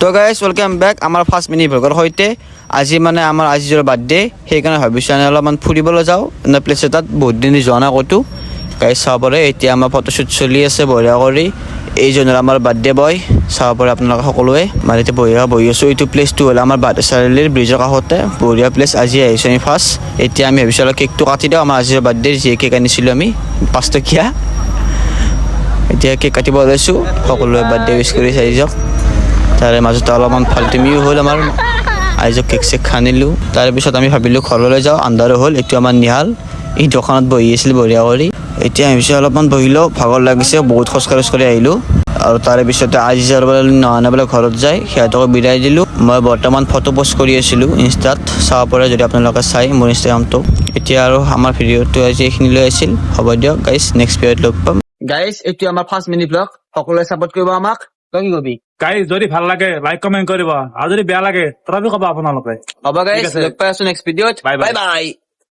তো guys welcome back আমাৰ first mini ভ্লগৰ সৈতে। আজি মানে আমাৰ আজিজৰ বাৰ্থডে, সেইকাৰণে ভাবিছোঁ আমি অলপমান ফুৰিবলৈ যাওঁ এনে প্লেচ এটাত। বহুত দিন যোৱা নাই ক'তো। গাইজ চাব পাৰে এতিয়া আমাৰ ফটোশ্বুট চলি আছে বঢ়িয়া কৰি। এইজনৰ আমাৰ বাৰ্থডে বয়, চাব পাৰে আপোনালোকে সকলোৱে। মানে এতিয়া বহি আছোঁ। এইটো প্লেচটো হ'ল আমাৰ বাৰ্থডে চাৰিআলিৰ ব্ৰিজৰ কাষতে, বঢ়িয়া প্লেচ। আজি আহিছোঁ আমি ফাৰ্ষ্ট। এতিয়া আমি ভাবিছোঁ অলপ কেকটো কাটি দিওঁ আমাৰ আজিৰ বাৰ্থডেৰ, যি কেক আনিছিলোঁ আমি 5 টকীয়া। এতিয়া কেক কাটিব ওলাইছোঁ, সকলোৱে বাৰ্থডে উইচ কৰি চাই যাওক। তাৰে মাজতে অলপমান ফাল্টুমিও হ'ল আমাৰ, আইজক কেক চেক খানিলোঁ। তাৰপিছত আমি ভাবিলোঁ ঘৰলৈ যাওঁ, আন্ধাৰো হ'ল। এইটো আমাৰ নিহাল, এই দোকানত বহি আছিল বঢ়িয়া কৰি। এতিয়া ভাবিছোঁ অলপমান বহিলোঁ, ভাগৰ লাগিছে, বহুত খোজকাঢ়ি আহিলোঁ। আৰু তাৰে পিছতে আজি যাৰ নহা বোলে ঘৰত যায়, সিহঁতক বিদায় দিলোঁ। মই বৰ্তমান ফটো পষ্ট কৰি আছিলোঁ ইনষ্টাত, চাব পাৰে যদি আপোনালোকে চাই মোৰ ইনষ্টাগ্ৰামটো। এতিয়া আৰু আমাৰ ভিডিঅ'টো আজি এইখিনিলৈ আছিল। হ'ব দিয়ক গাইজ, নেক্সট ভিডিঅ'ত লগ পাম। গাইজ এইটো আমাৰ ফাৰ্ষ্ট মিনি ব্লগ, সকলোৱে ছাপোৰ্ট কৰিব আমাক। তই কি কবি? গাইজ যদি ভাল লাগে লাইক কমেন্ট কৰিব, আৰু যদি বেয়া লাগে তথাপি ক'বা আপোনালোকে। হ'ব গাইজ, ঠিক আছে। লগ পাই আছোঁ নেক্সট ভিডিঅ'ত। Bye bye. Bye bye.